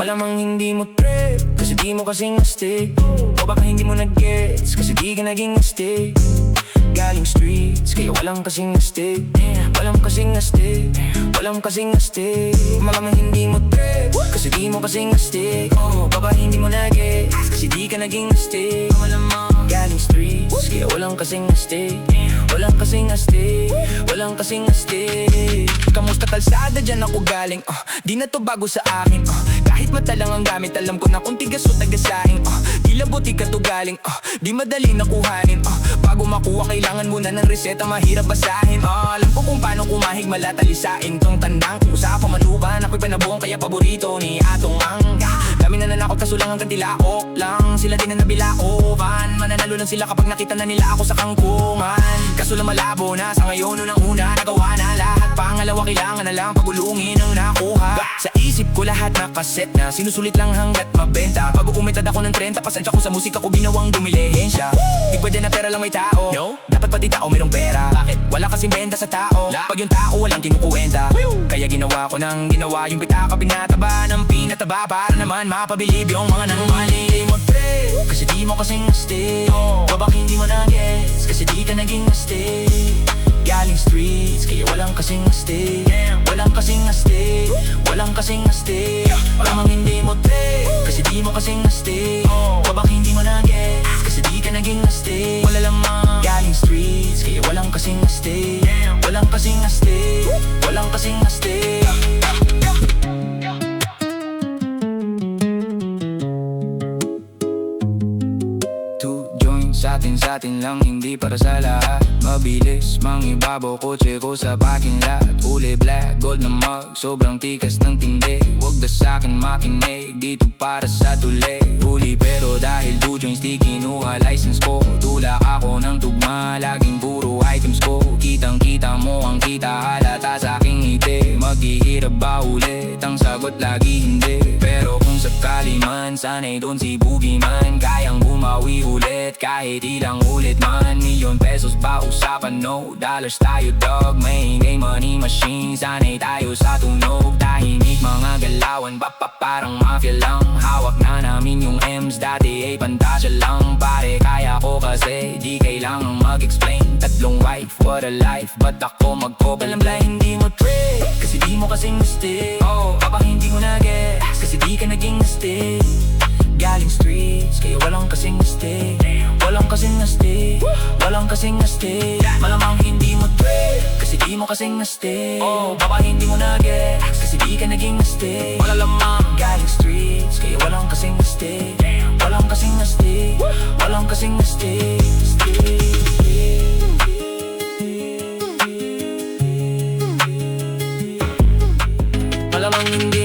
Malamang hindi mo trip, kasi di mo kasing astig. O baka hindi mo nag-gets, kasi di ka naging astig. Galing streets, kaya walang kasing astig. Walang kasing astig, walang kasing astig. Malamang hindi mo trip, kasi di mo kasing astig. O baka hindi mo nag-gets, kasi di ka naging astig. Malamang galing streets, kaya walang kasing astig. Walang kasing astig, walang kasing astig. Kamusta kalsada, dyan ako galing, di na to bago sa akin, kahit mata lang ang gamit, alam ko na kung tigas o tagasahin, di labuti ka to galing, di madali nakuhanin, bago makuha kailangan muna ng reseta, mahirap basahin, alam ko kung paano kumahig, malatalisain tong tandang usapang manuban, ako'y panabuong kaya paborito ni Atong Ang. Dami na nanakot kaso lang hanggang tilaok lang, sila din na nabilaovan, mananalo lang sila kapag nakita na nila ako sa kangkungan. Kaso lang malabo na sa ngayon, unang-una nagawa na lahat, pangalawa kailangan na lang pagulungin ang nakuha. Sa isip ko lahat nakaset na, sinusulit lang hanggat mabenta. Pag umitad ako ng 30, pasensya ko sa musika ko ginawang dumilihensya. Di pwede na pera lang may tao, no? Dapat pati tao mayroong pera. Bakit? Wala kasing benta sa tao, pag yung tao walang kinukuwenta. Kaya ginawa ko ng ginawa, yung pitaka pinataba ng pinataba, para naman mapabilib yung mga nanumali mo pre, kasi di mo kasing astig. Babak hindi mo na-gets, kasi di ka naging astig. Galing streets, kaya walang kasing astig. Walang kasing astig, walang kasing astig. Malamang hindi mo trip, kasi di mo kasing astig. Babak hindi mo na-gets, kasi di ka naging astig. Wala lamang galing streets, kaya walang kasing astig. Walang kasing astig, walang kasing astig. Sa atin lang, hindi para sa lahat. Mabilis, mangibabaw, kotse ko sa parking lot. Uli black, gold na mug, sobrang tikas ng tindi. Huwag na sa'kin makinig, dito para sa tuli. Huli pero dahil 2 joints di kinuha license ko. Tulak ako ng tugma, laging puro items ko. Kitang kita mo ang kita, halata sa aking ngiti. Maghihirap ba ulit? Ang sagot lagi hindi. Pero kung sakali man, sana'y doon si Boogie man. Kayang bumawi ulit, kahit ilang ulit man. Milyon pesos ba usapan? No dollars tayo dog. Maingay money machine, sana'y tayo sa tunog. Tahimik mga galawan, parang mafia lang. Hawak na namin yung M's, dati ay pantasya lang. Pare kaya ko kasi, di kailangang mag-explain. Tatlong wife, what a life, ba't ako mag-couple? Alam ba hindi mo trip, kasi di mo kasing astig. Kapag hindi mo na-gets, kasi di ka naging astig. Galing streets, kaya walang kasing astig. Walang kasing astig, walang kasing astig. Malamang hindi mo trip, kasi di mo kasing astig. Baka hindi mo na-gets, kasi di ka naging astig. Wala lamang galing streets, kaya walang kasing astig. Walang kasing astig, walang kasing astig. Malamang hindi